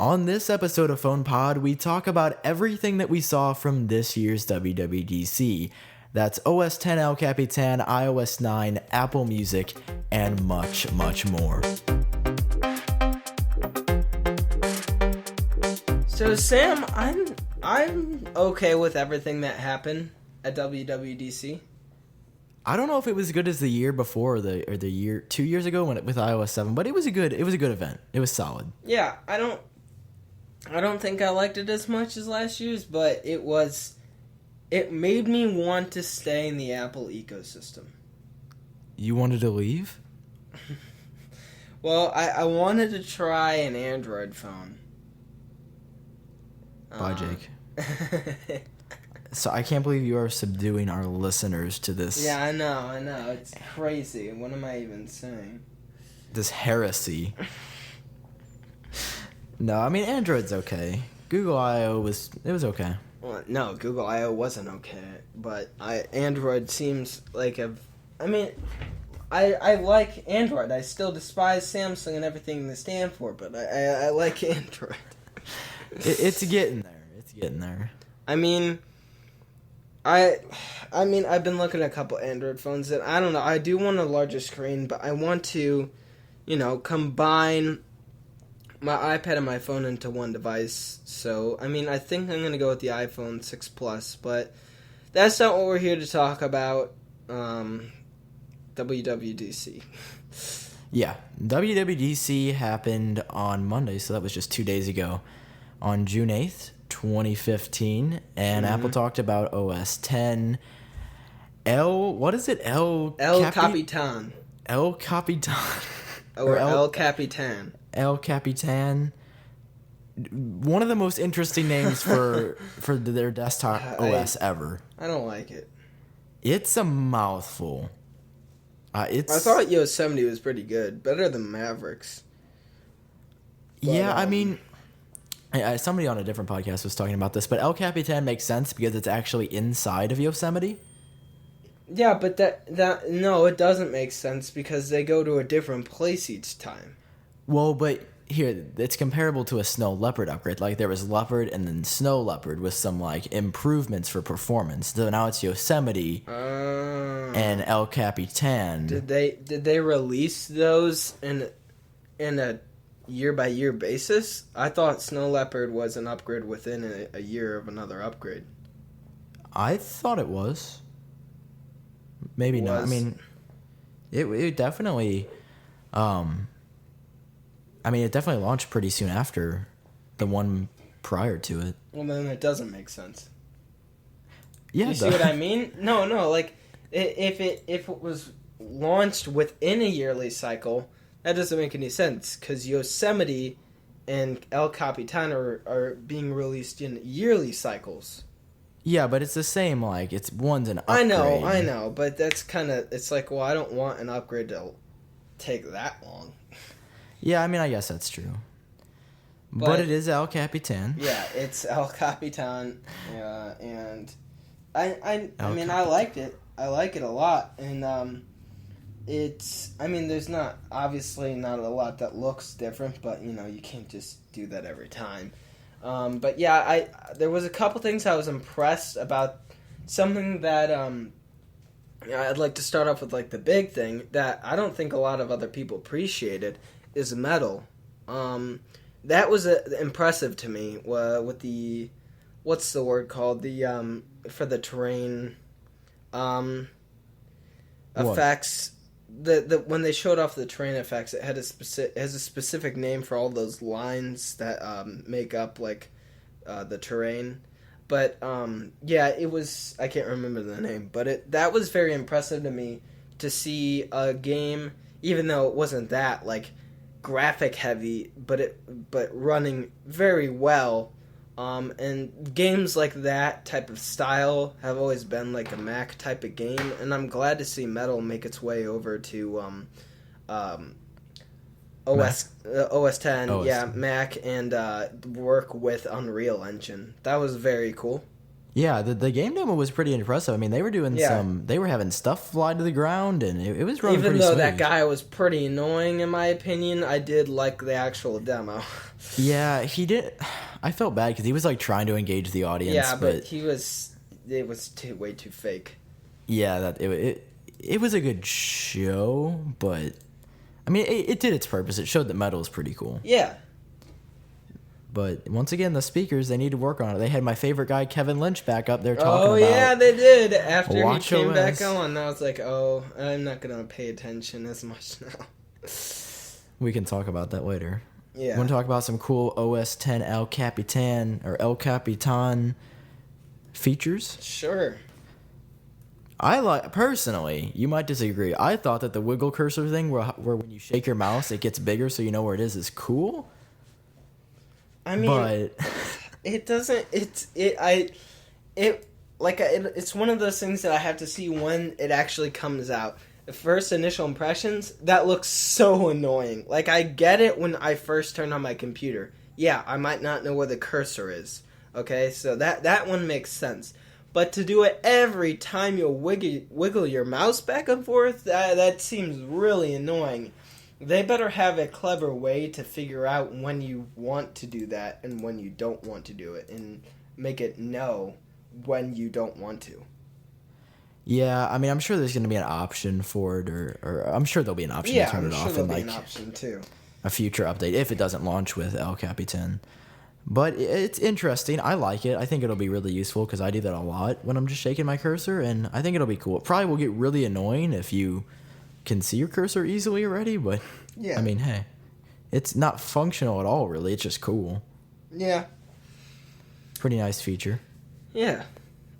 On this episode of PhonePod, we talk about everything that we saw from this year's WWDC. That's OS X El Capitan, iOS 9, Apple Music, and much, much more. So Sam, I'm okay with everything that happened at WWDC. I don't know if it was as good as the year before or the year 2 years ago with iOS 7, but it was a good event. It was solid. Yeah, I don't think I liked it as much as last year's, but it made me want to stay in the Apple ecosystem. You wanted to leave? Well, I wanted to try an Android phone. Bye, Jake. So I can't believe you are subduing our listeners to this. Yeah, I know. It's crazy. What am I even saying? This heresy. No, I mean, Android's okay. Google I.O. was okay. Well, no, Google I.O. wasn't okay, but Android seems like I like Android. I still despise Samsung and everything they stand for, but I like Android. It's getting there. I mean, I've been looking at a couple Android phones, and I don't know. I do want a larger screen, but I want to, combine my iPad and my phone into one device. So, I think I'm going to go with the iPhone 6 Plus, but that's not what we're here to talk about. WWDC. Yeah, WWDC happened on Monday, so that was just 2 days ago, on June 8th, 2015, and Apple talked about OS X. What is it? El Capitan. El Capitan. Or El Capitan. El Capitan. One of the most interesting names for their desktop OS ever. I don't like it. It's a mouthful. I thought Yosemite was pretty good. Better than Mavericks. But, yeah, somebody on a different podcast was talking about this, but El Capitan makes sense because it's actually inside of Yosemite. Yeah, but no, it doesn't make sense because they go to a different place each time. Well, but here, it's comparable to a Snow Leopard upgrade. Like, there was Leopard and then Snow Leopard with some, improvements for performance. So now it's Yosemite and El Capitan. Did they release those in a year-by-year basis? I thought Snow Leopard was an upgrade within a year of another upgrade. I thought it was. Maybe not. It definitely... it definitely launched pretty soon after the one prior to it. Well, then it doesn't make sense. Yeah, you see what I mean? No, if it was launched within a yearly cycle, that doesn't make any sense, because Yosemite and El Capitan are being released in yearly cycles. Yeah, but it's the same, it's one's an upgrade. I know, but that's kind of, it's like, well, I don't want an upgrade to take that long. Yeah, I guess that's true. But it is El Capitan. Yeah, it's El Capitan, and I liked it. I like it a lot, and there's obviously not a lot that looks different, but you can't just do that every time. But yeah, there was a couple things I was impressed about. Something that I'd like to start off with, the big thing that I don't think a lot of other people appreciated is metal. That was impressive to me. With the, what's the word called? The for the terrain effects. The when they showed off the terrain effects, it has a specific name for all those lines that make up the terrain. But it was, I can't remember the name, but that was very impressive to me to see a game, even though it wasn't that graphic heavy, but running very well. And games like that type of style have always been a Mac type of game, and I'm glad to see Metal make its way over to OS X, yeah, Mac, and work with Unreal Engine. That was very cool. Yeah, the game demo was pretty impressive. I mean, they were doing they were having stuff fly to the ground, and it was running Even pretty though smooth. that guy was pretty annoying, in my opinion, I did like the actual demo. Yeah, he did. I felt bad because he was like trying to engage the audience. Yeah, but it was way too fake. Yeah, it was a good show, but I mean, it did its purpose. It showed that metal is pretty cool. Yeah. But once again, the speakers, they need to work on it. They had my favorite guy, Kevin Lynch, back up there talking about... Oh, yeah, they did. After he came WatchOS. back on, I was like, oh, I'm not going to pay attention as much now. We can talk about that later. Yeah. We want to talk about some cool OS 10 El Capitan, or El Capitan features? Sure. Personally, you might disagree. I thought that the wiggle cursor thing, where when you shake your mouse, it gets bigger so you know where it is cool. I mean, But it doesn't. It's one of those things that I have to see when it actually comes out. The first initial impressions, that looks so annoying. Like, I get it when I first turn on my computer. Yeah, I might not know where the cursor is. Okay, so that one makes sense. But to do it every time you wiggle your mouse back and forth, that seems really annoying. They better have a clever way to figure out when you want to do that and when you don't want to do it, and make it know when you don't want to. yeah, I mean, I'm sure there's going to be an option for it, or I'm sure there'll be an option to turn it off in like an option too. a future update if it doesn't launch with El Capitan. But it's interesting. I like it. I think it'll be really useful because I do that a lot when I'm just shaking my cursor, and I think it'll be cool. It probably will get really annoying if you can see your cursor easily already, but Yeah. I mean, hey, it's not functional at all, really. It's just cool. Yeah. Pretty nice feature. Yeah.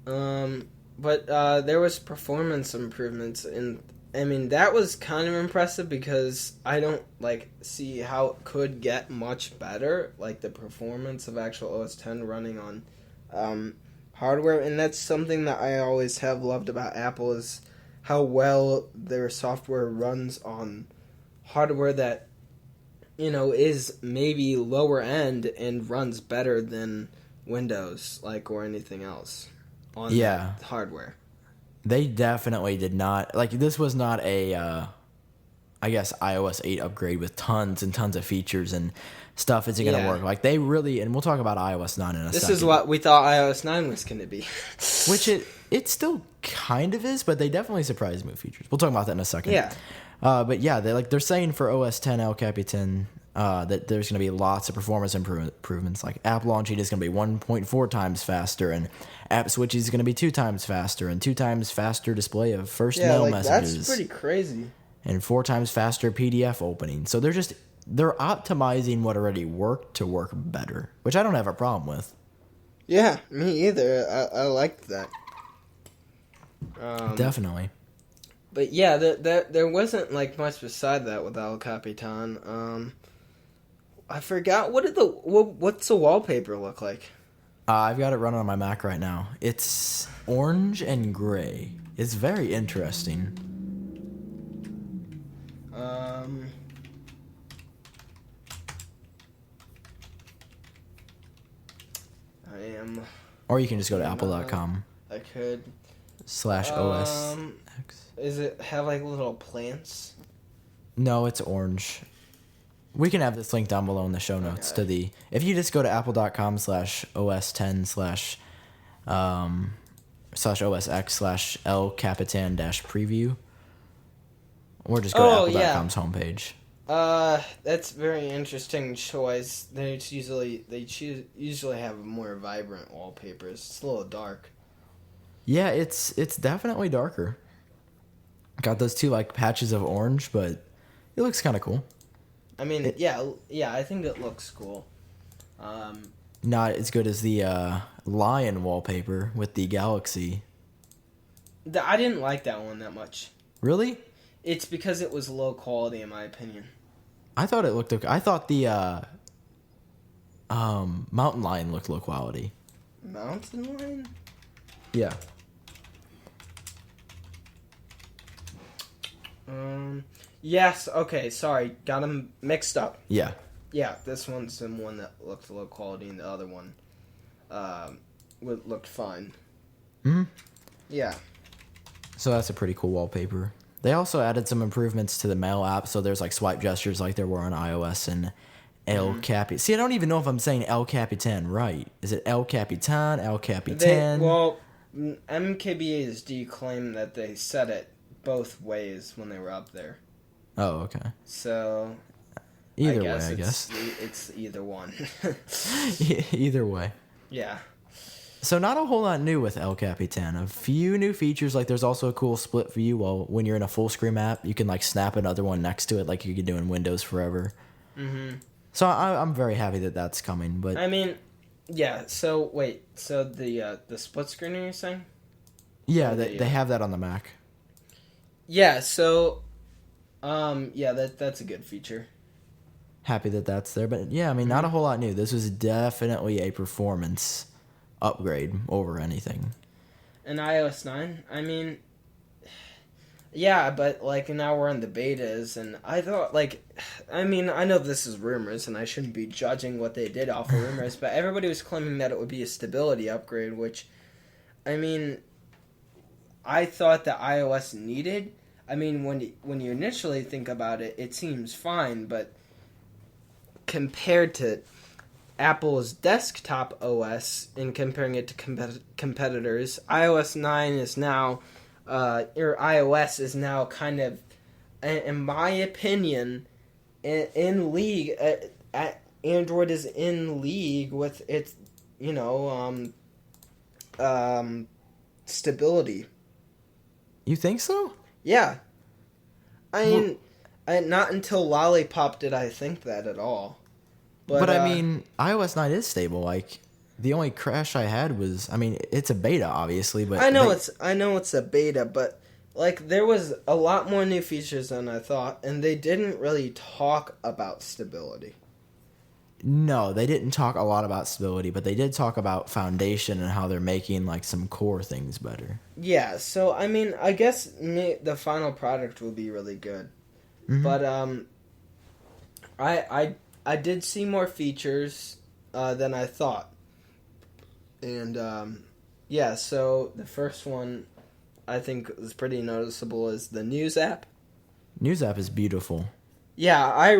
But there was performance improvements, and I mean, that was kind of impressive because I don't see how it could get much better, like the performance of actual OS X running on hardware. And that's something that I always have loved about Apple, is how well their software runs on hardware that, is maybe lower end and runs better than Windows, or anything else on that hardware. They definitely did not, this was not a, I guess, iOS 8 upgrade with tons and tons of features and stuff isn't going to work. They really, and we'll talk about iOS 9 in a second. This is what we thought iOS 9 was going to be. Which it still kind of is, but they definitely surprised me with features. We'll talk about that in a second. Yeah. But yeah, they're saying for OS 10 El Capitan that there's going to be lots of performance improvements. Like app launching is going to be 1.4 times faster, and app switching is going to be 2 times faster, and 2 times faster display of first mail messages. That's pretty crazy. And 4 times faster PDF opening. So they're optimizing what already worked to work better, which I don't have a problem with. Yeah, me either. I liked that. Definitely. But yeah, there wasn't much beside that with El Capitan. I forgot what's the wallpaper look like? I've got it running on my Mac right now. It's orange and gray. It's very interesting. I am. Or you can just go to apple.com. I could. /OS X. Is it have little plants? No, it's orange. We can have this link down below in the show notes to the. If you just go to apple.com /OS10 /OS X /El Capitan -preview, or just go to apple.com's homepage. That's very interesting choice. They usually have more vibrant wallpapers. It's a little dark. Yeah, it's definitely darker. Got those 2 patches of orange, but it looks kind of cool. I mean, I think it looks cool. Not as good as the lion wallpaper with the galaxy. I didn't like that one that much. Really? It's because it was low quality, in my opinion. I thought it looked okay. I thought the mountain lion looked low quality. Mountain lion? Yeah. Yes, okay, sorry. Got them mixed up. Yeah. Yeah, this one's the one that looked low quality, and the other one looked fine. Mm-hmm. Yeah. So that's a pretty cool wallpaper. They also added some improvements to the Mail app, so there's like swipe gestures like there were on iOS and El Capitan. See, I don't even know if I'm saying El Capitan right. Is it El Capitan, El Capitan? MKBAs do claim that they said it both ways when they were up there. Oh, okay. So Either way, I guess. It's either one. Either way. Yeah. So not a whole lot new with El Capitan. A few new features, like there's also a cool split view. Well, when you're in a full screen app, you can like snap another one next to it, like you could do in Windows Forever. Mm-hmm. So I'm very happy that that's coming. But I mean, yeah. So wait. So the split screen you're saying? Yeah, they have that on the Mac. Yeah. So, yeah, that's a good feature. Happy that that's there, but yeah, I mean, not a whole lot new. This was definitely a performance upgrade over anything. And iOS 9, I mean, yeah, but like now we're in the betas, and I thought I mean, I know this is rumors, and I shouldn't be judging what they did off of rumors, but everybody was claiming that it would be a stability upgrade, which, I mean, I thought that iOS needed. I mean, when you initially think about it, it seems fine, but compared to Apple's desktop OS and comparing it to competitors, iOS 9 is now, or iOS is now kind of, in my opinion, in league. Android is in league with its, stability. You think so? Yeah. I mean, not until Lollipop did I think that at all. But I mean, iOS 9 is stable. Like, the only crash I had was, I mean, it's a beta, obviously, but I know it's a beta, but like there was a lot more new features than I thought, and they didn't really talk about stability. No, they didn't talk a lot about stability, but they did talk about foundation and how they're making like some core things better. Yeah, so I mean, I guess the final product will be really good, but I did see more features than I thought. And, yeah, so the first one I think is pretty noticeable is the News app. News app is beautiful. Yeah,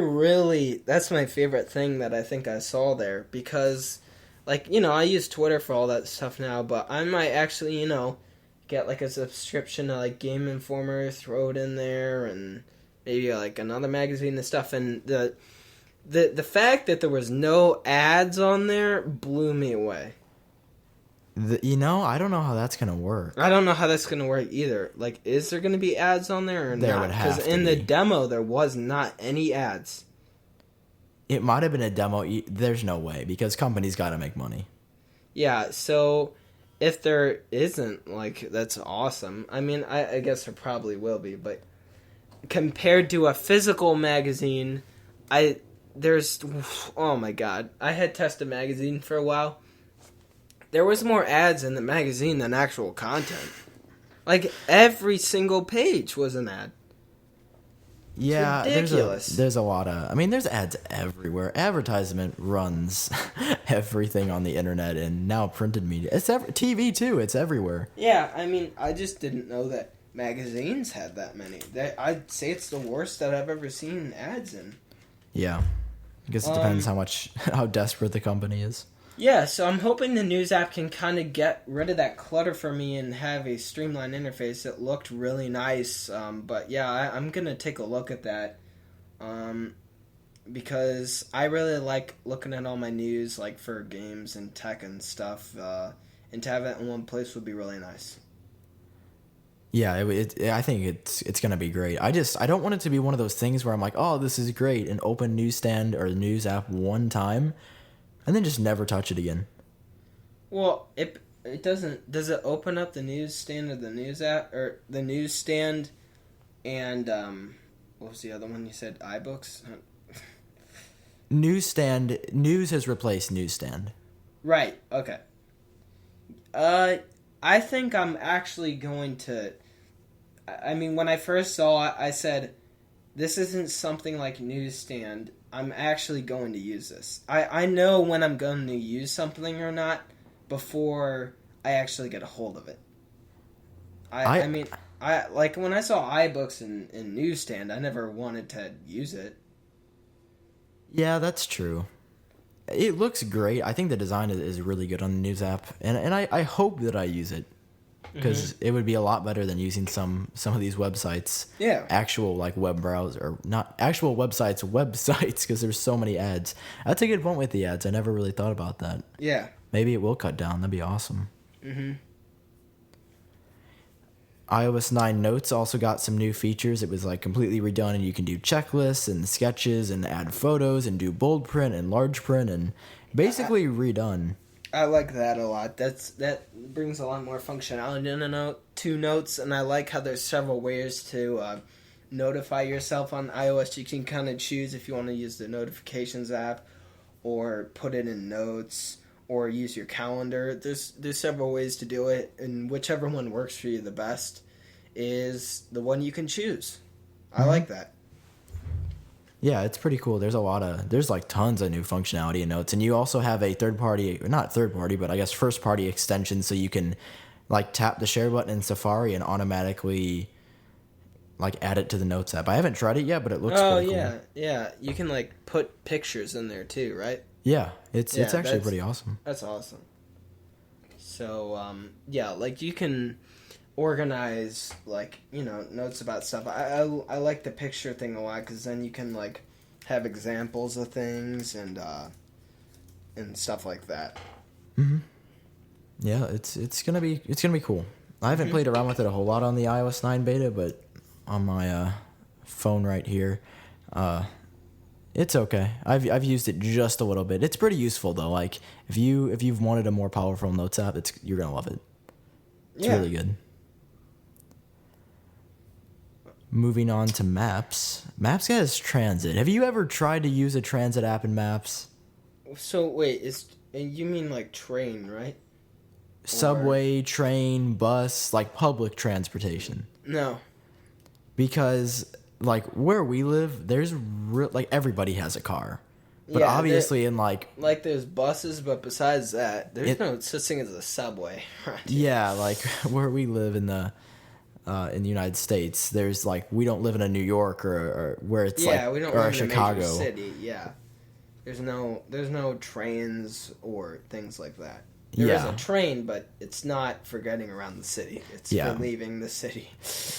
that's my favorite thing that I think I saw there. Because, like, I use Twitter for all that stuff now, but I might actually, get, like, a subscription to, like, Game Informer, throw it in there, and maybe, like, another magazine and stuff. And the fact that there was no ads on there blew me away. I don't know how that's gonna work. I don't know how that's gonna work either. Like, is there gonna be ads on there or there not? Would have Because in the demo there was not any ads. It might have been a demo. There's no way because companies got to make money. Yeah. So if there isn't, like, that's awesome. I mean, I guess there probably will be, but compared to a physical magazine, oh my god, I had Testa magazine for a while. There was more ads in the magazine than actual content. Like, every single page was an ad. Yeah, ridiculous. There's a lot of... I mean, there's ads everywhere. Advertisement runs everything on the internet and now printed media. It's TV, too. It's everywhere. Yeah, I mean, I just didn't know that magazines had that many. I'd say it's the worst that I've ever seen ads in. Yeah. I guess it depends how desperate the company is. Yeah, so I'm hoping the News app can kind of get rid of that clutter for me and have a streamlined interface. It looked really nice, but yeah, I'm going to take a look at that because I really like looking at all my news, like for games and tech and stuff, and to have it in one place would be really nice. Yeah, I think it's going to be great. I don't want it to be one of those things where I'm like, oh, this is great, and open Newsstand or News app one time, and then just never touch it again. Well, it doesn't. Does it open up the Newsstand or the News app or the Newsstand and what was the other one you said? iBooks. Newsstand. News has replaced Newsstand. Right. Okay. I think I'm actually going to. I mean, when I first saw it, I said, "This isn't something like Newsstand." I'm actually going to use this. I know when I'm going to use something or not before I actually get a hold of it. I mean, I like when I saw iBooks in newsstand, I never wanted to use it. Yeah, that's true. It looks great. I think the design is really good on the news app, and I hope that I use it because it would be a lot better than using some of these websites. Yeah. Actual like web browser, or not actual websites because there's so many ads. That's a good point with the ads. I never really thought about that. Yeah. Maybe it will cut down. That'd be awesome. iOS 9 Notes also got some new features. It was like completely redone, and you can do checklists and sketches and add photos and do bold print and large print and basically redone. I like that a lot. That brings a lot more functionality to Notes, and I like how there's several ways to notify yourself on iOS. You can kind of choose if you want to use the notifications app or put it in Notes or use your calendar. There's several ways to do it, and whichever one works for you the best is the one you can choose. I like that. Yeah, it's pretty cool. There's like tons of new functionality in Notes, and you also have a not third party, but I guess first party extension, so you can like tap the share button in Safari and automatically like add it to the Notes app. I haven't tried it yet, but it looks pretty cool. Yeah. You can like put pictures in there too, right? Yeah, it's actually pretty awesome. That's awesome. So, like you can organize, like, notes about stuff. I like the picture thing a lot because then you can, like, have examples of things and stuff like that. Yeah, it's gonna be cool. I haven't played around with it a whole lot on the iOS 9 beta, but on my phone right here, it's okay. I've used it just a little bit. It's pretty useful though. Like if you've wanted a more powerful Notes app, you're gonna love it. It's really good. Moving on to Maps. Maps has Transit. Have you ever tried to use a Transit app in Maps? So wait, you mean like train, right? Subway, train, bus, like public transportation. No. Because like where we live, there's like everybody has a car. But obviously in like there's buses, but besides that, there's no such thing as a subway. Yeah, like where we live in the United States, there's like we don't live in a New York or where it's we don't live in a major city. Yeah, there's no trains or things like that. There is a train, but it's not for getting around the city. It's for leaving the city.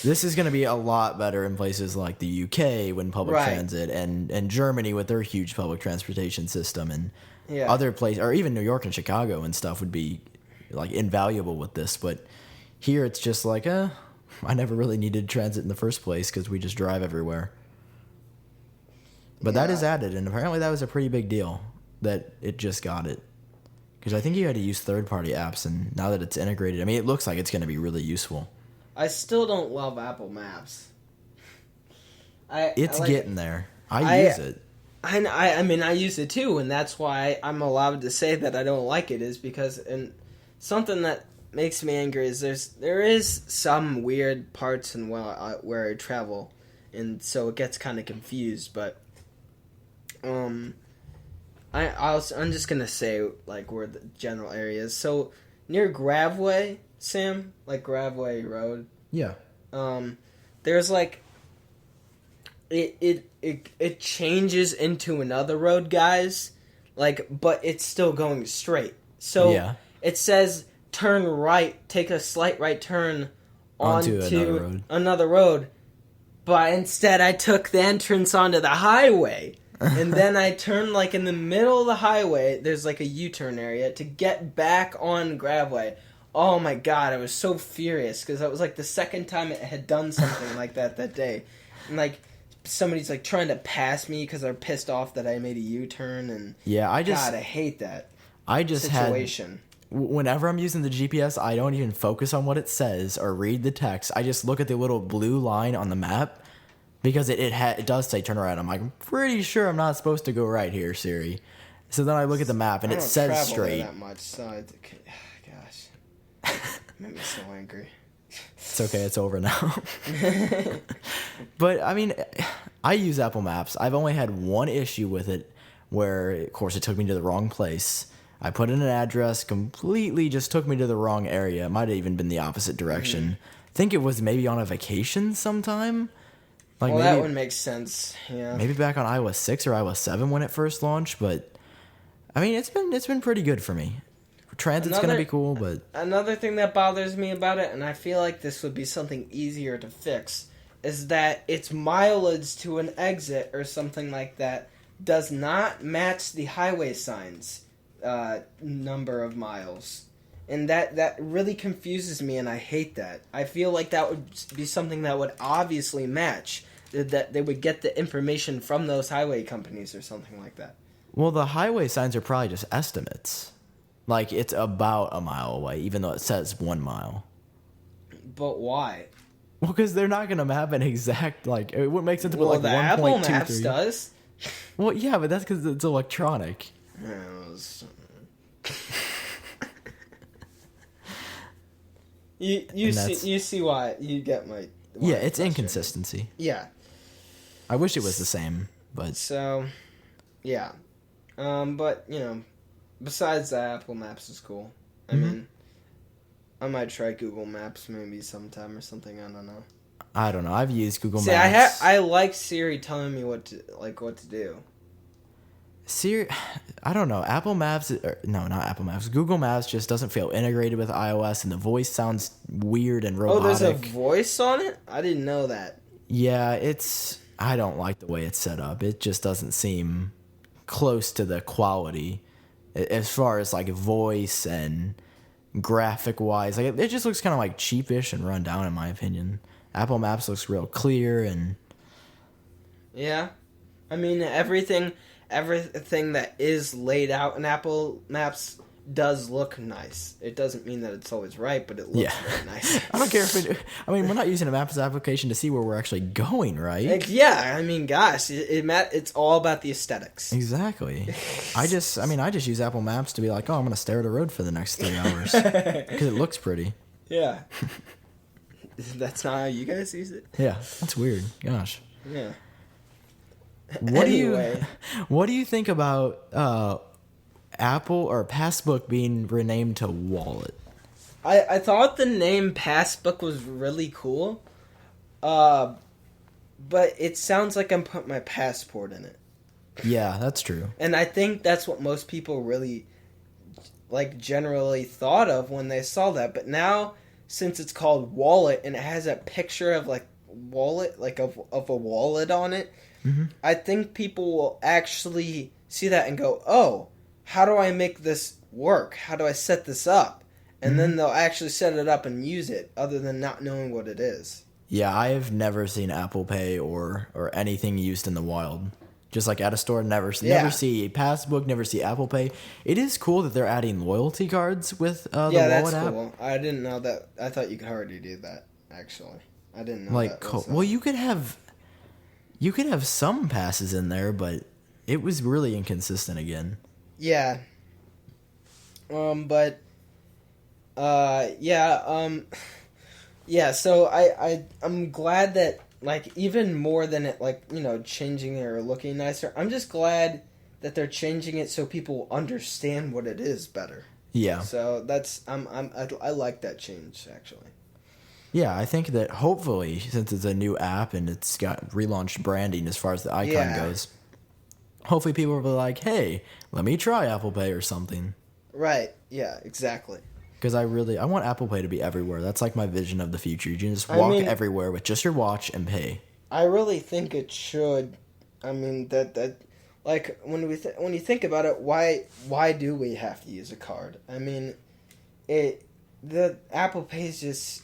This is going to be a lot better in places like the UK when public transit and Germany with their huge public transportation system and other places, or even New York and Chicago and stuff would be like invaluable with this. But here it's just like, I never really needed transit in the first place because we just drive everywhere. But that is added, and apparently that was a pretty big deal that it just got it. Because I think you had to use third-party apps, and now that it's integrated, I mean, it looks like it's going to be really useful. I still don't love Apple Maps. It's getting there. I use it. I mean, I use it too, and that's why I'm allowed to say that I don't like it, is because something that makes me angry is there is some weird parts in where I travel, and so it gets kind of confused, but I'm just gonna say like where the general areas. So near Gravway, Sam, like Gravway Road. Yeah. There's like it changes into another road, guys. Like, but it's still going straight. So it says turn right, take a slight right turn onto another road. But instead, I took the entrance onto the highway. And then I turned, like, in the middle of the highway, there's, like, a U-turn area to get back on Gravway. Oh, my God, I was so furious, because that was, like, the second time it had done something like that day. And, like, somebody's, like, trying to pass me because they're pissed off that I made a U-turn, and... Yeah, God, I hate that situation. Whenever I'm using the GPS, I don't even focus on what it says or read the text. I just look at the little blue line on the map. Because it does say turn right. I'm like, I'm pretty sure I'm not supposed to go right here, Siri. So then I look at the map and it says straight. I don't travel that much, so gosh, made me so angry. It's okay, it's over now. But I mean, I use Apple Maps. I've only had one issue with it, where of course it took me to the wrong place. I put in an address, completely just took me to the wrong area. It might have even been the opposite direction. think it was maybe on a vacation sometime. Like well, maybe, that would make sense. Yeah. Maybe back on iOS 6 or iOS 7 when it first launched, but I mean, it's been pretty good for me. Transit's going to be cool, but another thing that bothers me about it, and I feel like this would be something easier to fix, is that its mileage to an exit or something like that does not match the highway signs number of miles. And that really confuses me, and I hate that. I feel like that would be something that would obviously match, that they would get the information from those highway companies or something like that. Well, the highway signs are probably just estimates. Like, it's about a mile away, even though it says 1 mile. But why? Well, because they're not going to have an exact, like, it wouldn't make sense to put, like, 1.23. Well, the Apple Maps does. Well, yeah, but that's because it's electronic. You see why. You get my... Yeah, it's inconsistency. Yeah. I wish it was the same, but... So, yeah. But, you know... Besides that, Apple Maps is cool. I mean, I might try Google Maps maybe sometime or something. I don't know. I don't know. I've used Google Maps. I like Siri telling me what to do. Siri, I don't know. Apple Maps, no, not Apple Maps. Google Maps just doesn't feel integrated with iOS, and the voice sounds weird and robotic. Oh, there's a voice on it? I didn't know that. Yeah, I don't like the way it's set up. It just doesn't seem close to the quality as far as like voice and graphic wise. Like it just looks kind of like cheapish and run down in my opinion. Apple Maps looks real clear and yeah. I mean everything that is laid out in Apple Maps does look nice. It doesn't mean that it's always right, but it looks very nice. I don't care if we're not using a Maps application to see where we're actually going, right? Yeah, I mean, gosh, it's all about the aesthetics. Exactly. I just use Apple Maps to be like, oh, I'm going to stare at a road for the next 3 hours because it looks pretty. Yeah. That's not how you guys use it? Yeah, that's weird. Gosh. Yeah. What do you think about Apple or Passbook being renamed to Wallet? I thought the name Passbook was really cool, but it sounds like I'm putting my passport in it. Yeah, that's true. And I think that's what most people really generally thought of when they saw that. But now, since it's called Wallet and it has a picture of wallet, of a wallet on it, I think people will actually see that and go, oh, how do I make this work? How do I set this up? And then they'll actually set it up and use it, other than not knowing what it is. Yeah, I have never seen Apple Pay or anything used in the wild. Just like at a store, never see Passbook, never see Apple Pay. It is cool that they're adding loyalty cards with the Wallet app. Yeah, that's cool. I didn't know that. I thought you could already do that, actually. I didn't know that. Well, you could have some passes in there, but it was really inconsistent again. Yeah. Yeah, so I'm glad that, even more than it, changing it or looking nicer, I'm just glad that they're changing it so people understand what it is better. Yeah. So I like that change, actually. Yeah, I think that hopefully, since it's a new app and it's got relaunched branding as far as the icon goes, hopefully people will be like, hey, let me try Apple Pay or something. Right. Yeah, exactly. Because I want Apple Pay to be everywhere. That's like my vision of the future. You can just walk everywhere with just your watch and pay. I really think it should. I mean, when you think about it, why do we have to use a card? I mean, the Apple Pay is just...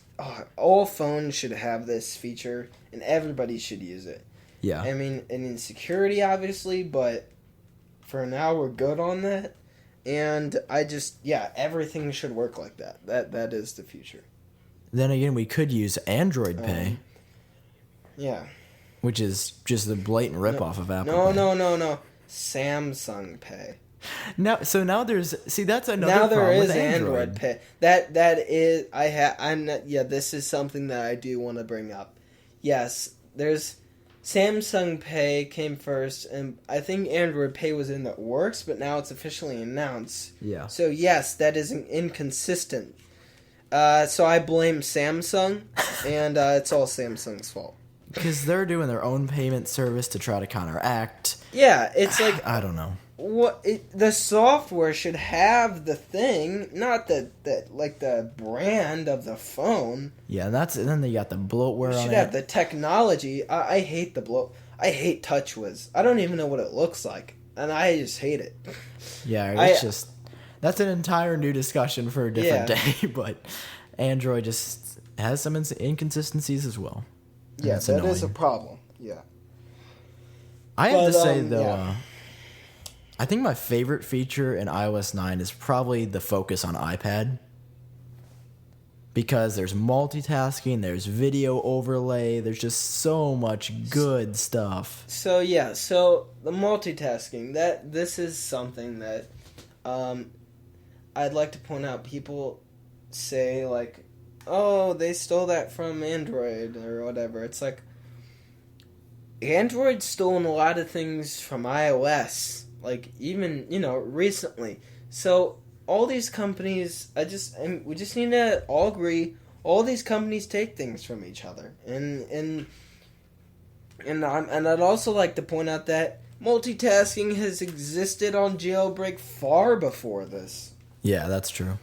all phones should have this feature, and everybody should use it. Yeah. I mean, and in security, obviously, but for now, we're good on that. And everything should work like that. That is the future. Then again, we could use Android Pay. Yeah. Which is just a blatant ripoff of Apple Pay. No. Samsung Pay. Now there's that's another problem. Now there is Android Pay. That is this is something that I do want to bring up. Yes, there's Samsung Pay came first, and I think Android Pay was in the works, but now it's officially announced. Yeah. So yes, that is inconsistent. So I blame Samsung, and it's all Samsung's fault. Because they're doing their own payment service to try to counteract. Yeah, it's like I don't know. The software should have the thing, not the brand of the phone. Yeah, and then they got the bloatware on it. Should have the technology. I hate I hate TouchWiz. I don't even know what it looks like, and I just hate it. Yeah, that's an entire new discussion for a different day. But Android just has some inconsistencies as well. Yeah, that is a problem. Yeah. I have to say, though, I think my favorite feature in iOS 9 is probably the focus on iPad. Because there's multitasking, there's video overlay, there's just so much good stuff. So the multitasking, this is something that I'd like to point out. People say, like, oh, they stole that from Android or whatever. It's like, Android's stolen a lot of things from iOS, like, even, recently. So all these companies, we just need to all agree, all these companies take things from each other. And I'd also like to point out that multitasking has existed on Jailbreak far before this. Yeah, that's true.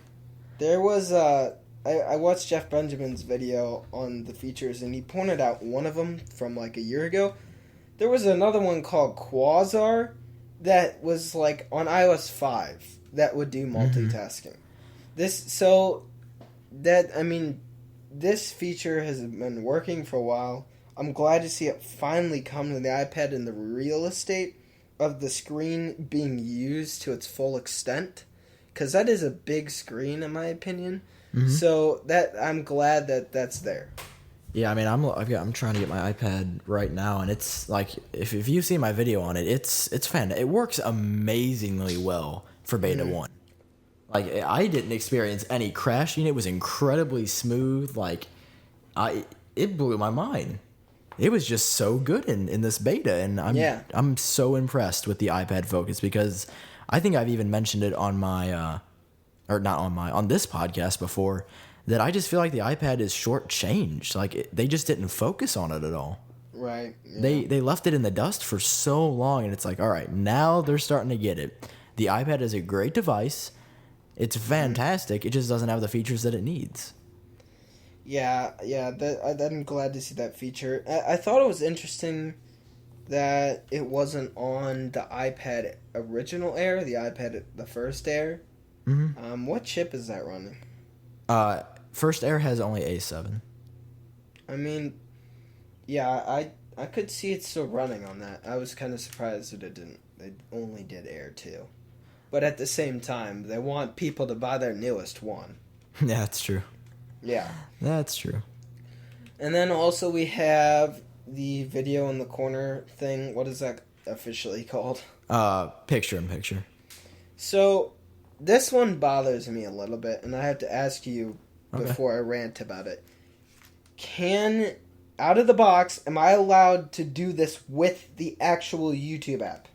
There was I watched Jeff Benjamin's video on the features, and he pointed out one of them from like a year ago. There was another one called Quasar that was like on iOS 5 that would do multitasking. This feature has been working for a while. I'm glad to see it finally come to the iPad in the real estate of the screen being used to its full extent, because that is a big screen in my opinion. Mm-hmm. So I'm glad that that's there. Yeah, I mean, I'm trying to get my iPad right now, and it's like, if you see my video on it, it's fantastic. It works amazingly well for Beta 1. Like, I didn't experience any crashing. It was incredibly smooth. Like, it blew my mind. It was just so good in this beta, and I'm so impressed with the iPad Focus, because I think I've even mentioned it on my on this podcast before, that I just feel like the iPad is shortchanged. Like, they just didn't focus on it at all. Right. Yeah. They left it in the dust for so long, and it's like, all right, now they're starting to get it. The iPad is a great device. It's fantastic. It just doesn't have the features that it needs. Yeah. I'm glad to see that feature. I thought it was interesting that it wasn't on the iPad original Air, the first Air. Mm-hmm. What chip is that running? First Air has only A7. I mean, yeah, I could see it still running on that. I was kind of surprised that it didn't. They only did Air 2. But at the same time, they want people to buy their newest one. Yeah, that's true. Yeah. That's true. And then also we have the video in the corner thing. What is that officially called? Picture-in-picture. So, this one bothers me a little bit, and I have to ask you before I rant about it. Out of the box, am I allowed to do this with the actual YouTube app?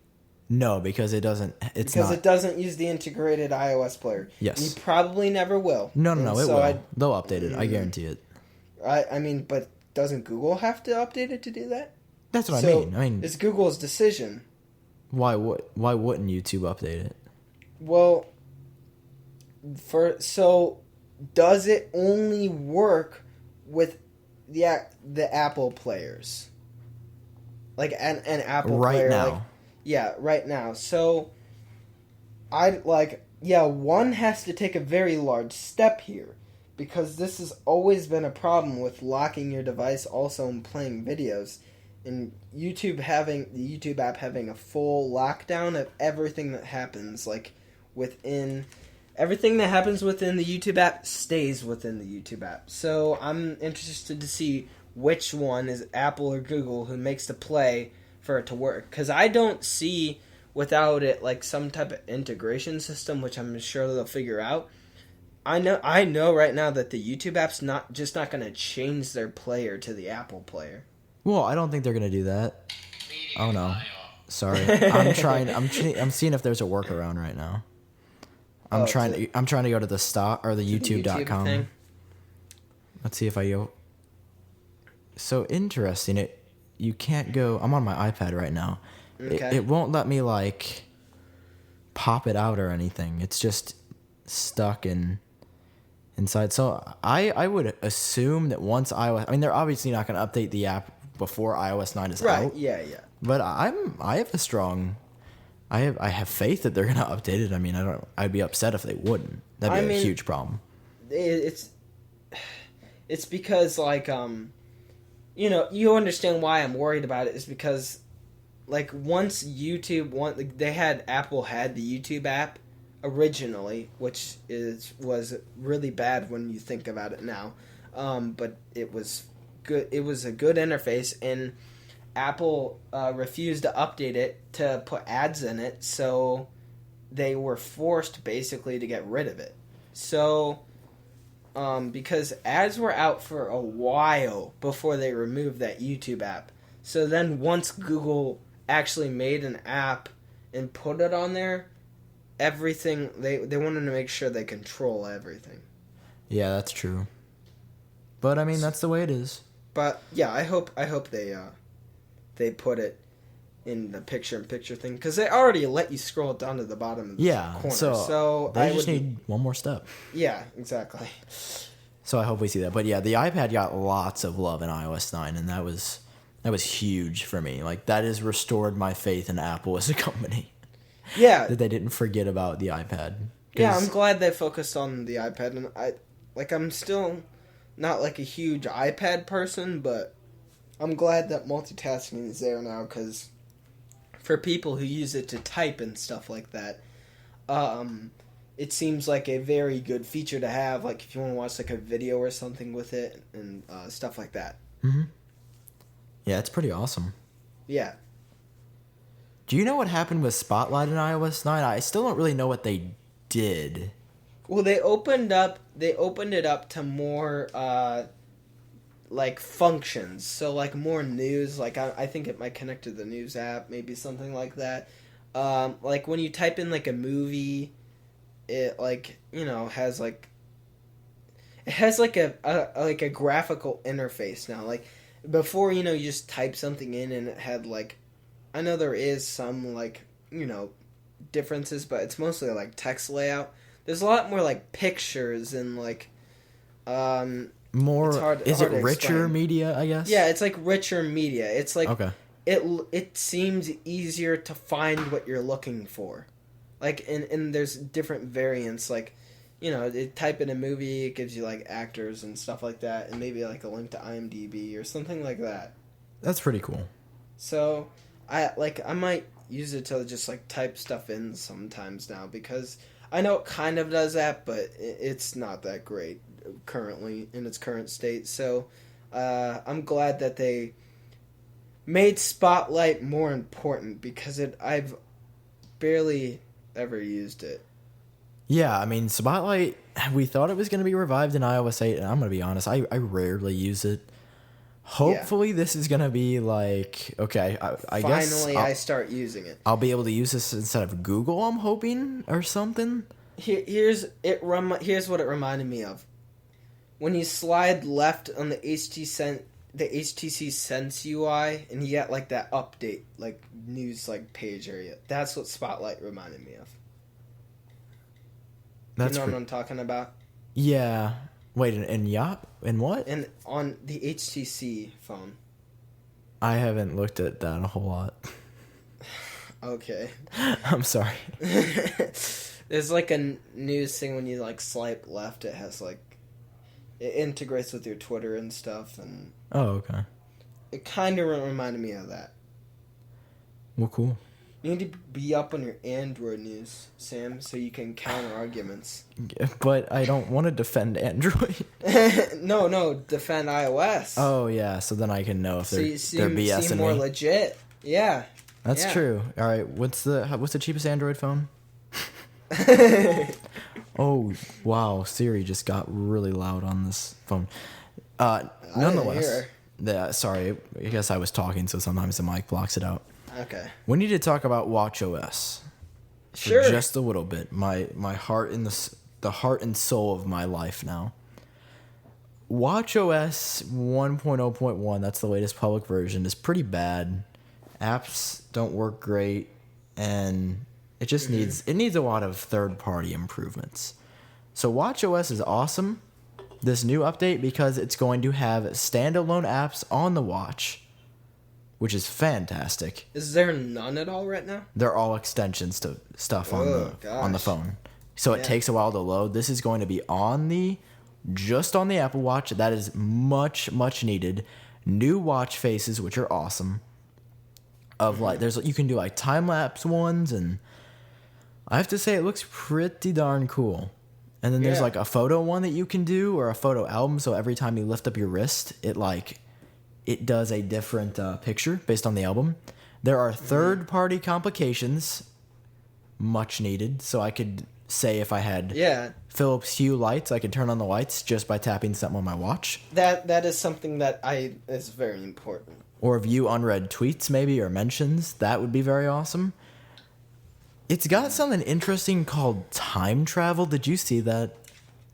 No, because it doesn't. It doesn't use the integrated iOS player. Yes. And you probably never will. No, it will. They'll update it. I guarantee it. I mean, but doesn't Google have to update it to do that? That's what I mean. It's Google's decision. Why wouldn't YouTube update it? Well, does it only work with the Apple players? Like an Apple player right now. Like, yeah, right now. So one has to take a very large step here, because this has always been a problem with locking your device also in playing videos, and the YouTube app having a full lockdown of everything that happens, like everything that happens within the YouTube app stays within the YouTube app. So I'm interested to see which one is Apple or Google who makes the play for it to work, because I don't see without it like some type of integration system, which I'm sure they'll figure out. I know right now that the YouTube app's not going to change their player to the Apple player. Well, I don't think they're going to do that. Oh no, sorry. I'm seeing if there's a workaround right now. I'm trying to go to the stock or the YouTube.com. thing? Let's see if I go. So interesting. You can't go. I'm on my iPad right now. Okay. It won't let me like pop it out or anything. It's just stuck inside. So I would assume that once iOS, I mean, they're obviously not going to update the app before iOS 9 is Right. out. Yeah. But I have faith that they're going to update it. I mean, I'd be upset if they wouldn't. That'd be a huge problem. It's because like you understand why I'm worried about it is because like once Apple had the YouTube app originally, which was really bad when you think about it now, but it was good. It was a good interface, and Apple refused to update it to put ads in it, so they were forced basically to get rid of it. So because ads were out for a while before they removed that YouTube app. So then once Google actually made an app and put it on there, everything they wanted to make sure they control everything. Yeah, that's true. But I mean, that's the way it is. But yeah, I hope they put it in the picture-in-picture thing, because they already let you scroll down to the bottom of the corner. So they just need one more step. Yeah, exactly. So I hope we see that. But yeah, the iPad got lots of love in iOS 9, and that was huge for me. Like, that has restored my faith in Apple as a company. Yeah. That they didn't forget about the iPad. Yeah, I'm glad they focused on the iPad, and I'm still not like a huge iPad person, but I'm glad that multitasking is there now, because for people who use it to type and stuff like that, it seems like a very good feature to have, like if you want to watch like a video or something with it and stuff like that. Mm-hmm. Yeah, it's pretty awesome. Yeah. Do you know what happened with Spotlight in iOS 9? I still don't really know what they did. Well, they opened it up to more like functions, so like more news. Like I think it might connect to the news app, maybe something like that. Like when you type in like a movie, it like has like a graphical interface now. Like before, you just type something in and it had like, I know there is some like differences, but it's mostly like text layout. There's a lot more like pictures and like more. Is it richer explain. Media? I guess. Yeah, it's like richer media. It's like okay. It seems easier to find what you're looking for, like and there's different variants. Like type in a movie, it gives you like actors and stuff like that, and maybe like a link to IMDb or something like that. That's pretty cool. So I might use it to just like type stuff in sometimes now, because I know it kind of does that, but it's not that great currently in its current state. So I'm glad that they made Spotlight more important, because I've barely ever used it. Yeah, I mean, Spotlight, we thought it was going to be revived in iOS 8, and I'm going to be honest, I rarely use it. Hopefully this is going to be like, okay, I guess... Finally, I start using it. I'll be able to use this instead of Google, I'm hoping, or something. Here's what it reminded me of. When you slide left on the HTC Sense UI, and you get like that update, like news like page area. That's what Spotlight reminded me of. That's what I'm talking about? Yeah. Wait, in what? And on the HTC phone. I haven't looked at that a whole lot. Okay. I'm sorry. There's like a news thing when you like swipe left, it has like, it integrates with your Twitter and stuff, and oh, okay. It kind of reminded me of that. Well, cool. You need to be up on your Android news, Sam, so you can counter arguments. But I don't want to defend Android. No, defend iOS. Oh yeah, so then I can know if they're BSing seem more me. legit. Yeah, that's true. All right, what's the cheapest Android phone? Oh wow, Siri just got really loud on this phone. Nonetheless, sorry, I guess I was talking, so sometimes the mic blocks it out. Okay. We need to talk about watchOS. Sure. For just a little bit. My heart in the heart and soul of my life now. WatchOS 1.0.1, that's the latest public version, is pretty bad. Apps don't work great, and it just needs a lot of third-party improvements. So WatchOS is awesome, this new update, because it's going to have standalone apps on the watch, which is fantastic. Is there none at all right now? They're all extensions to stuff on the phone. So it takes a while to load. This is going to be just on the Apple Watch. That is much, much needed. New watch faces, which are awesome. You can do like time-lapse ones, and I have to say it looks pretty darn cool. And then there's like a photo one that you can do, or a photo album, so every time you lift up your wrist, it does a different picture based on the album. There are third-party complications, much needed, so I could say if I had Philips Hue lights, I could turn on the lights just by tapping something on my watch. That is something that is very important. Or view unread tweets, maybe, or mentions. That would be very awesome. It's got something interesting called time travel. Did you see that?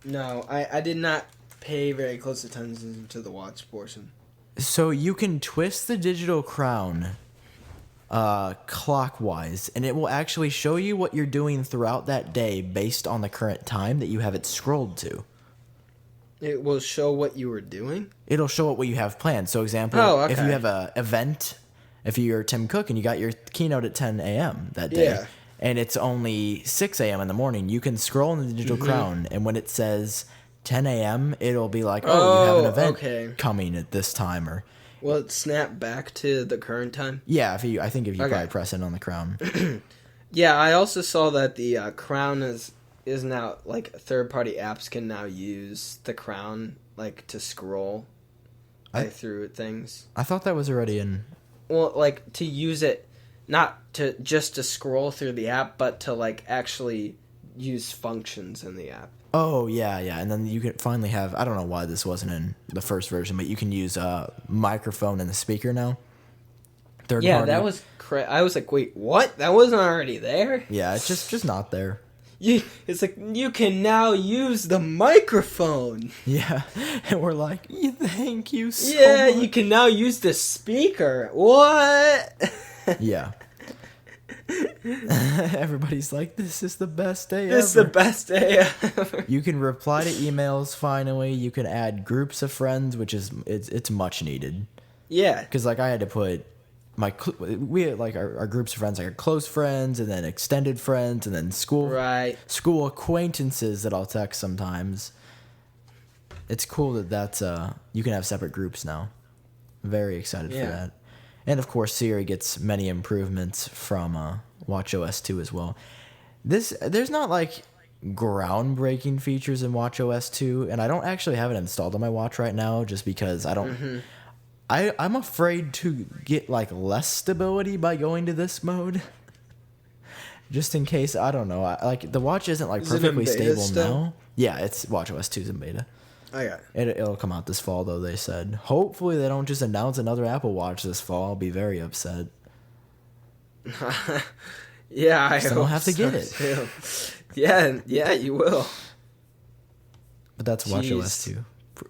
No, I did not pay very close attention to the watch portion. So you can twist the digital crown clockwise, and it will actually show you what you're doing throughout that day based on the current time that you have it scrolled to. It will show what you were doing? It'll show what you have planned. So, example, if you have an event, if you're Tim Cook and you got your keynote at 10 a.m. that day, and it's only 6 a.m. in the morning, you can scroll in the digital crown, and when it says 10 a.m., it'll be like, you have an event coming at this time. Or will it snap back to the current time? Yeah, if you probably press it on the crown. Yeah, I also saw that the crown is now, like, third-party apps can now use the crown, like, to scroll through things. I thought that was already in... Well, like, to use it, not to scroll through the app, but to, like, actually use functions in the app. Oh, yeah, and then you can finally have... I don't know why this wasn't in the first version, but you can use a microphone and the speaker now. Yeah, that was... I was like, wait, what? That wasn't already there? Yeah, it's just not there. It's like, you can now use the microphone. Yeah, and we're like, thank you so much. Yeah, you can now use the speaker. What? Yeah. Everybody's like, this is the best day ever. This is the best day ever. You can reply to emails finally. You can add groups of friends, which is it's much needed. Yeah. Because, like, I had to put... we had, like, our groups of friends, like our close friends, and then extended friends, and then school acquaintances that I'll text sometimes. It's cool that's you can have separate groups now. Very excited for that. And of course, Siri gets many improvements from WatchOS 2 as well. There's not like groundbreaking features in WatchOS 2, and I don't actually have it installed on my watch right now, just because I don't. I'm afraid to get, like, less stability by going to this mode. Just in case, I don't know. Like, the watch isn't, like, perfectly stable now. Yeah, it's WatchOS 2's in beta. Oh, yeah. It'll come out this fall, though, they said. Hopefully they don't just announce another Apple Watch this fall. I'll be very upset. Yeah, I don't have to get it. Too. Yeah, you will. But that's WatchOS 2.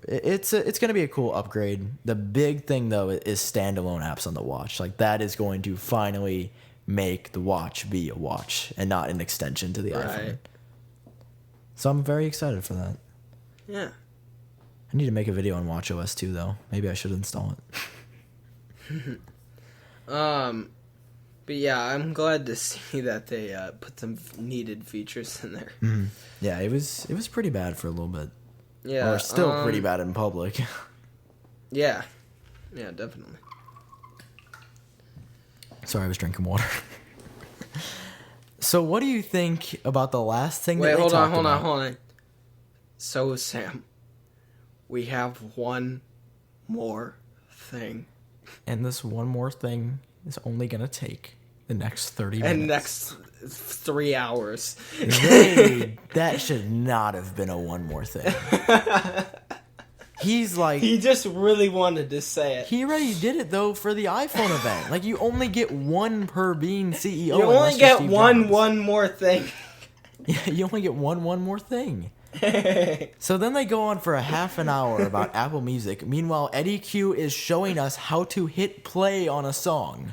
It's going to be a cool upgrade. The big thing, though, is standalone apps on the watch. Like, that is going to finally make the watch be a watch and not an extension to the iPhone. So I'm very excited for that. Yeah. I need to make a video on WatchOS 2, though. Maybe I should install it. But yeah, I'm glad to see that they put some needed features in there. Mm-hmm. Yeah, it was pretty bad for a little bit. Yeah, or still pretty bad in public. Yeah, definitely. Sorry, I was drinking water. So, what do you think about the last thing that they talked about? Wait, hold on. So, Sam, we have one more thing. And this one more thing is only going to take the next 30 minutes. And next 3 hours. That should not have been a one more thing. He's like... He just really wanted to say it. He already did it, though, for the iPhone event. Like, you only get one per being CEO. You only get one more thing. Yeah, you only get one more thing. So then they go on for a half an hour about Apple Music. Meanwhile, Eddie Q is showing us how to hit play on a song.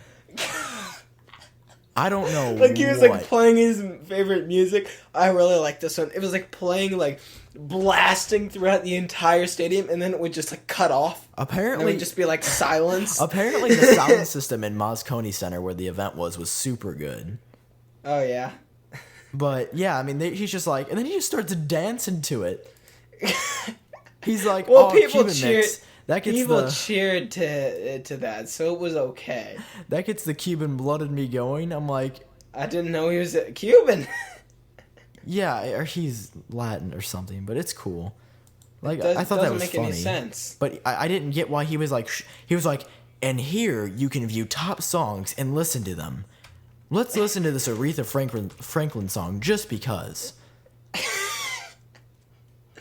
I don't know. Like he was like playing his favorite music. I really like this one. It was like playing, like blasting throughout the entire stadium, and then it would just like cut off. Apparently, it would just be like silence. Apparently, the sound system in Moscone Center, where the event was super good. Oh yeah. But yeah, I mean, he's just like, and then he just starts dancing to it. He's like, well, oh, people Cuban cheered. mix. That gets people cheered to that, so it was okay. That gets the Cuban blood in me going. I'm like, I didn't know he was a Cuban. Yeah, or he's Latin or something, but it's cool. Like I thought that was make funny. Any sense. But I didn't get why he was like, and here you can view top songs and listen to them. Let's listen to this Aretha Franklin song just because.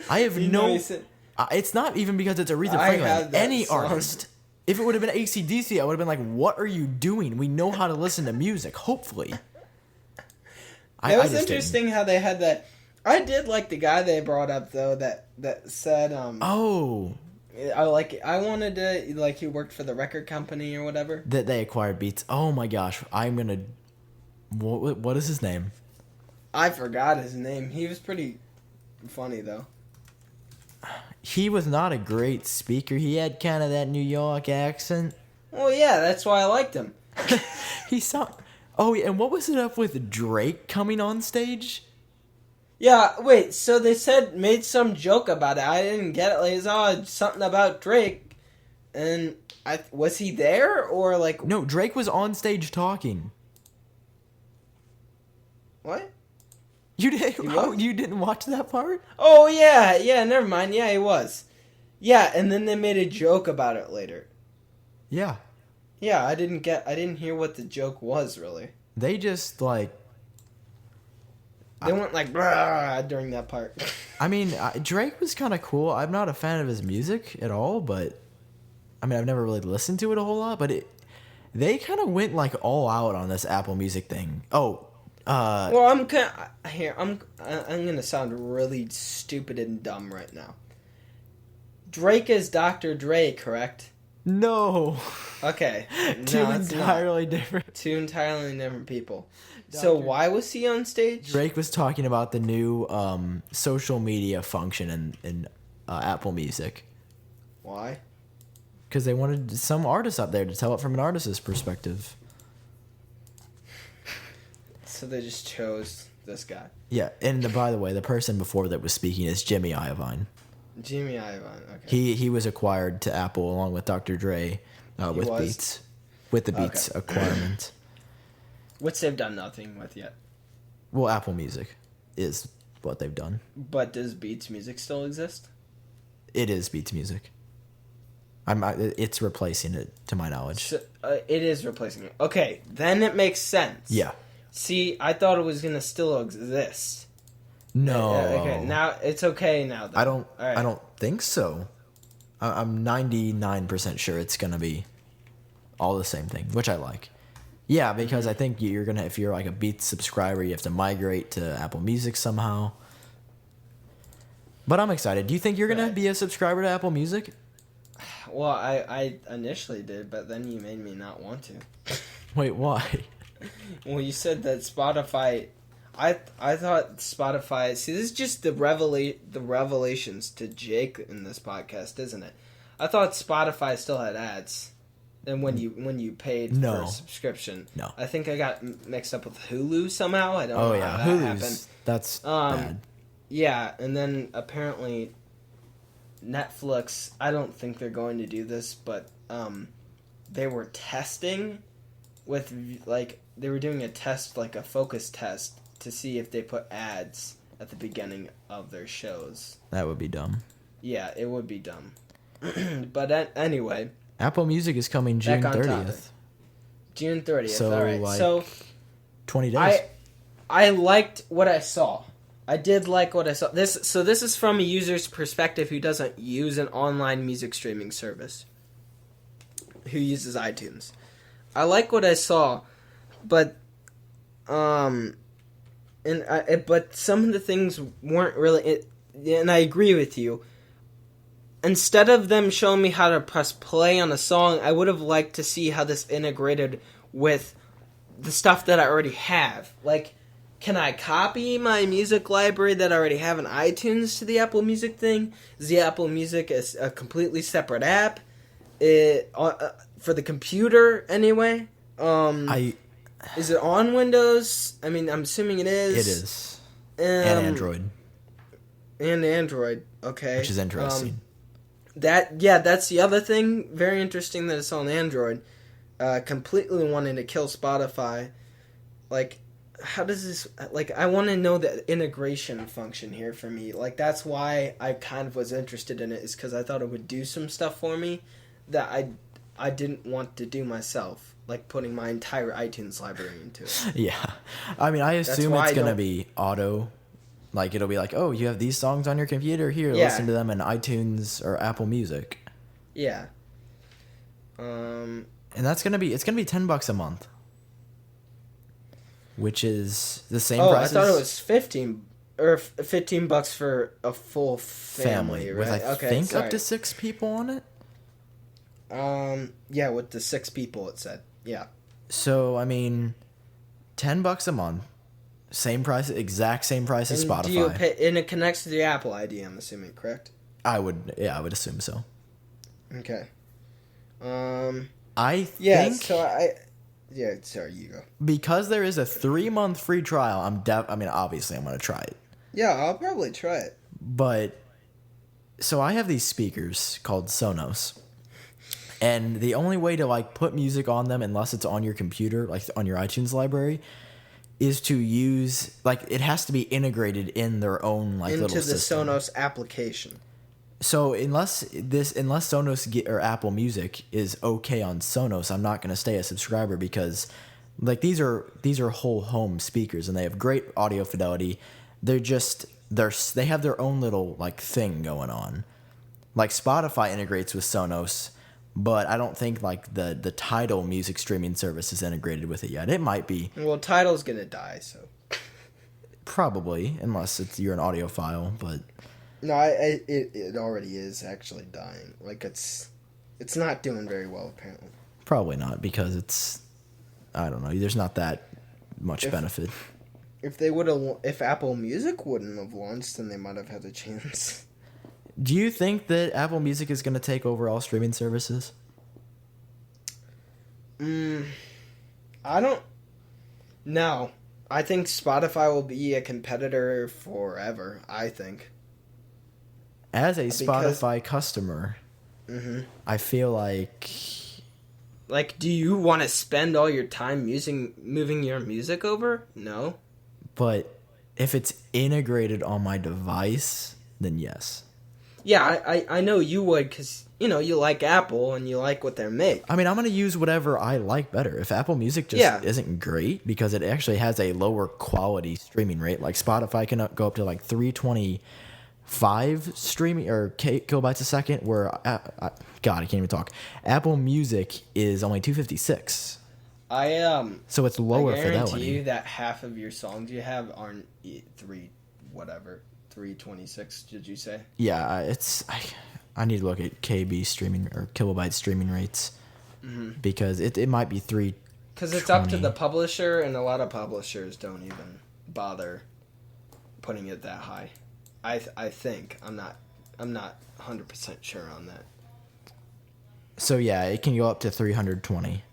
I have it's not even because it's Aretha Franklin. Any artist. If it would have been AC/DC, I would have been like, what are you doing? We know how to listen to music, hopefully. It was interesting how they had that. I did like the guy they brought up, though, that said, I wanted to, like, he worked for the record company or whatever. That they acquired Beats. Oh my gosh, I'm gonna... What is his name? I forgot his name. He was pretty funny, though. He was not a great speaker. He had kind of that New York accent. Well, yeah, that's why I liked him. He sound... Oh, and what was it up with Drake coming on stage? Yeah, wait, so they made some joke about it. I didn't get it. Like, it's something about Drake. And was he there, or like... No, Drake was on stage talking. What? You didn't watch that part? Oh, yeah, never mind. Yeah, he was. Yeah, and then they made a joke about it later. Yeah. Yeah, I didn't hear what the joke was, really. They just, like... They went like, brah, during that part. I mean, Drake was kind of cool. I'm not a fan of his music at all, but... I mean, I've never really listened to it a whole lot, but they kind of went, like, all out on this Apple Music thing. Oh, well, I'm gonna sound really stupid and dumb right now. Drake is Dr. Dre, correct? No. Okay. Two entirely different people. So why was he on stage? Drake was talking about the new social media function in Apple Music. Why? Because they wanted some artists up there to tell it from an artist's perspective. So they just chose this guy. Yeah, and by the way, the person before that was speaking is Jimmy Iovine. Jimmy Iovine, okay. He was acquired to Apple along with Dr. Dre with Beats. With the Beats acquirement. Which they've done nothing with yet. Well, Apple Music is what they've done. But does Beats Music still exist? It is Beats Music. It's replacing it, to my knowledge. So, it is replacing it. Okay, then it makes sense. Yeah. See, I thought it was going to still exist. No. Okay, now it's okay now, though. I don't think so. I'm 99% sure it's going to be all the same thing, which I like. Yeah, because I think you're going to, if you're like a Beats subscriber, you have to migrate to Apple Music somehow. But I'm excited. Do you think you're going to be a subscriber to Apple Music? Well, I initially did, but then you made me not want to. Wait, why? Well, you said that Spotify... I thought Spotify... See, this is just the revelations to Jake in this podcast, isn't it? I thought Spotify still had ads. And when you paid for a subscription. No. I think I got mixed up with Hulu somehow. I don't know how that happened. That's bad. Yeah, and then apparently Netflix, I don't think they're going to do this, but they were testing with, like, they were doing a test, like a focus test, to see if they put ads at the beginning of their shows. That would be dumb. Yeah, it would be dumb. But anyway. Apple Music is coming June 30th. June 30th, so, all right. Like, so 20 days. I liked what I saw. I did like what I saw. This is from a user's perspective who doesn't use an online music streaming service, who uses iTunes. I like what I saw, but but some of the things weren't really. And I agree with you. Instead of them showing me how to press play on a song, I would have liked to see how this integrated with the stuff that I already have. Like, can I copy my music library that I already have in iTunes to the Apple Music thing? Is the Apple Music a completely separate app? For the computer, anyway? Is it on Windows? I mean, I'm assuming it is. It is. And Android. And Android, okay. Which is interesting. That's the other thing. Very interesting that it's on Android. Completely wanting to kill Spotify. Like, how does this... Like, I want to know the integration function here for me. Like, that's why I kind of was interested in it, is because I thought it would do some stuff for me that I didn't want to do myself. Like, putting my entire iTunes library into it. Yeah. I mean, I assume it's going to be auto. Like, it'll be like, oh, you have these songs on your computer? Here, listen to them in iTunes or Apple Music. Yeah. And it's going to be $10 a month. Which is the same price. I thought it was $15 for a full family, right? With I think up to 6 people on it. Yeah, with the 6 people it said. Yeah. So, I mean, $10 a month. Exact same price as Spotify. And it connects to the Apple ID, I'm assuming, correct? I would assume so. Okay. I think... Yeah, sorry, you go. Because there is a 3-month free trial, obviously I'm going to try it. Yeah, I'll probably try it. But, so I have these speakers called Sonos. And the only way to, like, put music on them, unless it's on your computer, like on your iTunes library, is to use, like, it has to be integrated in their own, like, little system. Into the Sonos application. So unless Sonos or Apple Music is okay on Sonos, I'm not going to stay a subscriber because, like, these are whole home speakers and they have great audio fidelity. They have their own little, like, thing going on. Like, Spotify integrates with Sonos, but I don't think, like, the Tidal music streaming service is integrated with it yet. It might be. Well, Tidal's going to die, so. Probably, unless you're an audiophile, but... No, it already is actually dying. Like, it's not doing very well, apparently. Probably not, because it's... I don't know. There's not that much benefit. If Apple Music wouldn't have launched, then they might have had a chance. Do you think that Apple Music is going to take over all streaming services? I don't... No. I think Spotify will be a competitor forever, I think. As a Spotify customer, I feel like... Like, do you want to spend all your time moving your music over? No. But if it's integrated on my device, then yes. Yeah, I know you would because, you like Apple and you like what they make. I mean, I'm going to use whatever I like better. If Apple Music just isn't great because it actually has a lower quality streaming rate, like Spotify can go up to like 325 streaming or kilobytes a second, where, God, I can't even talk. Apple Music is only 256. So it's lower fidelity. I guarantee you that half of your songs you have aren't 326, did you say? Yeah, I need to look at KB streaming or kilobyte streaming rates because it might be 320. Because it's up to the publisher, and a lot of publishers don't even bother putting it that high. I think I'm not 100% sure on that. So yeah, it can go up to 320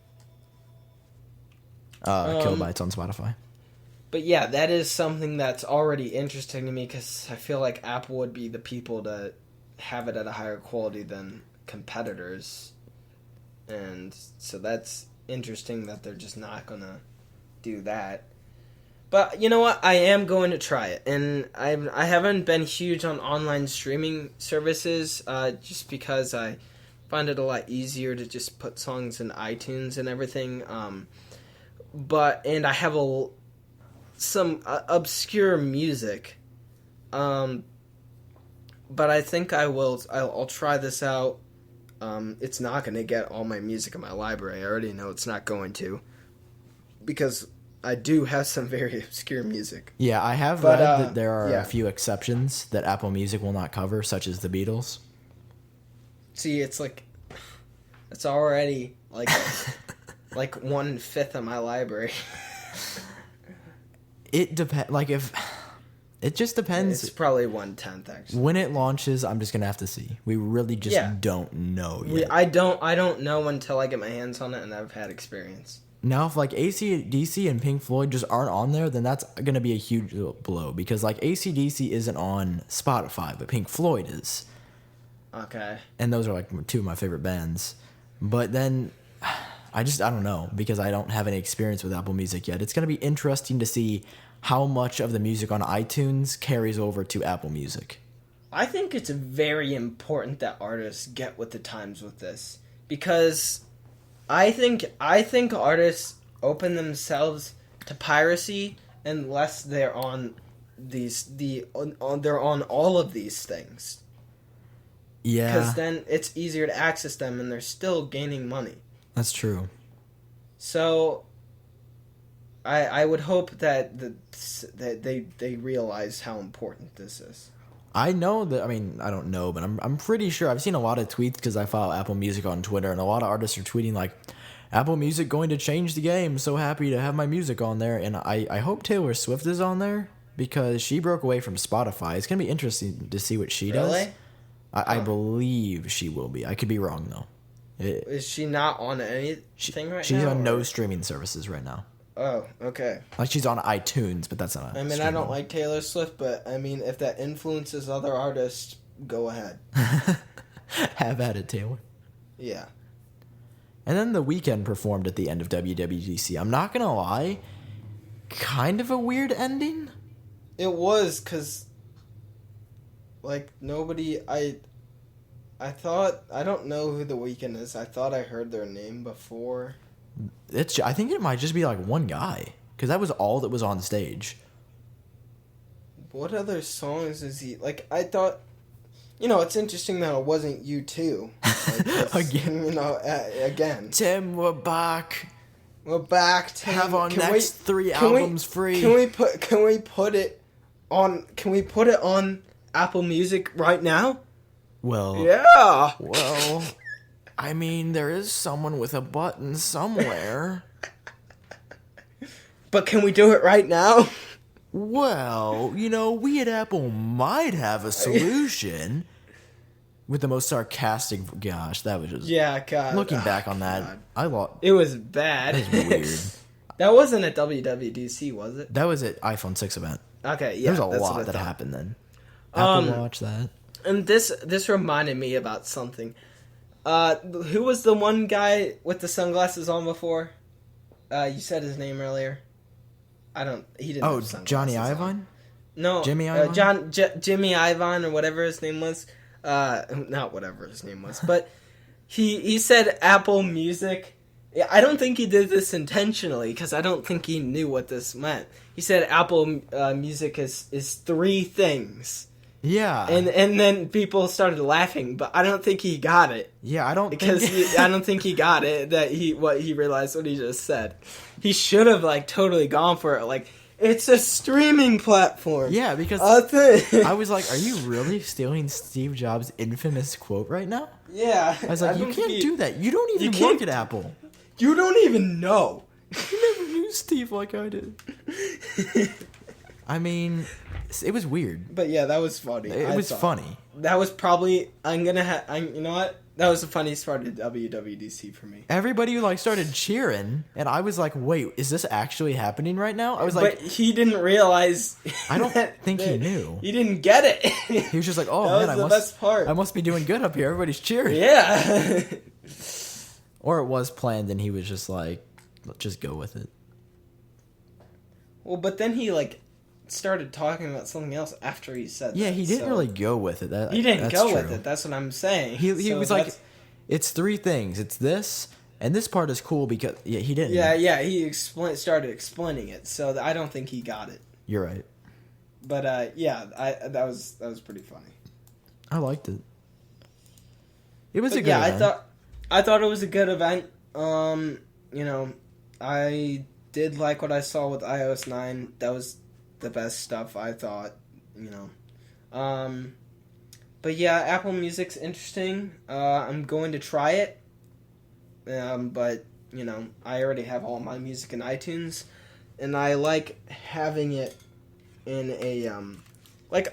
kilobytes on Spotify. But yeah, that is something that's already interesting to me because I feel like Apple would be the people to have it at a higher quality than competitors. And so that's interesting that they're just not going to do that. But you know what? I am going to try it. And I haven't been huge on online streaming services just because I find it a lot easier to just put songs in iTunes and everything. And I have some obscure music, but I think I'll try this out. It's not going to get all my music in my library. I already know it's not going to, because I do have some very obscure music. Yeah, I have read that there are a few exceptions that Apple Music will not cover, such as the Beatles. See, it's like it's already like like 1/5 of my library. It depends. Like if it just depends. It's probably 1/10 actually. When it launches, I'm just gonna have to see. We really just don't know yet. I don't know until I get my hands on it and I've had experience. Now, if like AC/DC and Pink Floyd just aren't on there, then that's gonna be a huge blow because like AC/DC isn't on Spotify, but Pink Floyd is. Okay. And those are like two of my favorite bands. But then I don't know because I don't have any experience with Apple Music yet. It's gonna be interesting to see how much of the music on iTunes carries over to Apple Music. I think it's very important that artists get with the times with this because I think artists open themselves to piracy unless they're on they're on all of these things. Yeah. Because then it's easier to access them and they're still gaining money. That's true. So I would hope that they realize how important this is. I know that. I mean, I don't know, but I'm pretty sure I've seen a lot of tweets because I follow Apple Music on Twitter, and a lot of artists are tweeting like, "Apple Music going to change the game. So happy to have my music on there." And I hope Taylor Swift is on there because she broke away from Spotify. It's gonna be interesting to see what she does. I believe she will be. I could be wrong though. Is she not on anything right now? She's on no streaming services right now. Oh, okay. Like she's on iTunes, but that's not. I mean, I don't like Taylor Swift, but I mean, if that influences other artists, go ahead. Have at it, Taylor. Yeah. And then The Weeknd performed at the end of WWDC. I'm not gonna lie, kind of a weird ending. It was because, like, nobody. I thought I don't know who The Weeknd is. I thought I heard their name before. I think it might just be like one guy because that was all that was on stage. What other songs is he like? I thought, it's interesting that it wasn't U2. Like, Again, again. Tim, we're back. We're back. Tim. Have our next 3 albums free. Can we put it on Apple Music right now? Well, yeah. Well. I mean, there is someone with a button somewhere. But can we do it right now? Well, we at Apple might have a solution. With the most sarcastic... Gosh, that was just... Yeah, God. Looking back on that, it was bad. It was weird. That wasn't at WWDC, was it? That was at iPhone 6 event. Okay, yeah. There's a lot that happened then. Apple Watch, that. And this reminded me about something. Who was the one guy with the sunglasses on before? You said his name earlier. He didn't have sunglasses Johnny on. Ivan? No. Jimmy Ivan? Jimmy Ivan or whatever his name was. Not whatever his name was, but he said Apple Music. I don't think he did this intentionally because I don't think he knew what this meant. He said Apple Music is 3 things. Yeah. And then people started laughing, but I don't think he got it. Yeah, I don't think he got it that he realized what he just said. He should have totally gone for it. Like, it's a streaming platform. Yeah, because I was like, are you really stealing Steve Jobs' infamous quote right now? Yeah. I was like, you can't do that. You don't even work at Apple. You don't even know. You never knew Steve like I did. I mean, it was weird. But yeah, that was funny. It was funny. That was probably, you know what? That was the funniest part of WWDC for me. Everybody started cheering, and I was like, wait, is this actually happening right now? I was like... But he didn't realize... I don't think he knew. He didn't get it. He was just like, oh, that man, was the best part. I must be doing good up here. Everybody's cheering. Yeah. Or it was planned, and he was just like, let's just go with it. Well, but then he, started talking about something else after he said that. Yeah, he didn't really go with it. He didn't go with it. That's what I'm saying. He was like, it's 3 things. It's this, and this part is cool because... Yeah, he didn't. Yeah, he started explaining it, so I don't think he got it. You're right. But, that was pretty funny. I liked it. It was a good event. I thought it was a good event. did like what I saw with iOS 9. That was the best stuff, I thought, But yeah, Apple Music's interesting. I'm going to try it. But, I already have all my music in iTunes. And I like having it in a,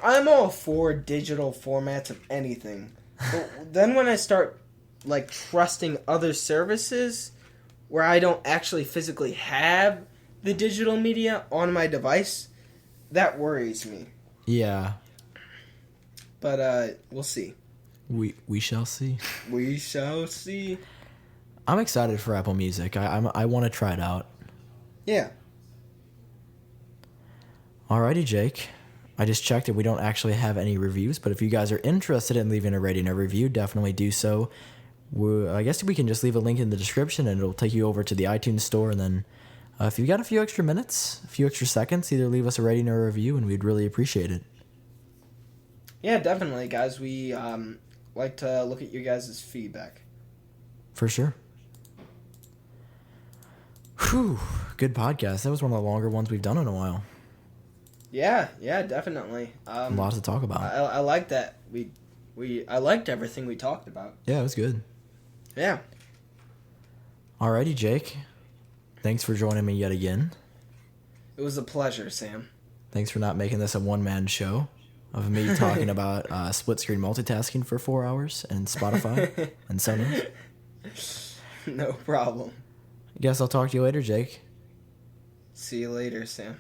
I'm all for digital formats of anything. But then when I start, trusting other services where I don't actually physically have the digital media on my device, that worries me. Yeah. But we'll see. We shall see. We shall see. I'm excited for Apple Music. I want to try it out. Yeah. Alrighty, Jake. I just checked it. We don't actually have any reviews, but if you guys are interested in leaving a rating or review, definitely do so. I guess we can just leave a link in the description, and it'll take you over to the iTunes store, and then if you got a few extra minutes, a few extra seconds, either leave us a rating or a review, and we'd really appreciate it. Yeah, definitely, guys. We like to look at your guys' feedback. For sure. Whew. Good podcast. That was one of the longer ones we've done in a while. Yeah, definitely. A lot to talk about. I like that. I liked everything we talked about. Yeah, it was good. Yeah. Alrighty, Jake. Thanks for joining me yet again. It was a pleasure, Sam. Thanks for not making this a one-man show of me talking about split-screen multitasking for 4 hours and Spotify and Sonos. No problem. Guess I'll talk to you later, Jake. See you later, Sam.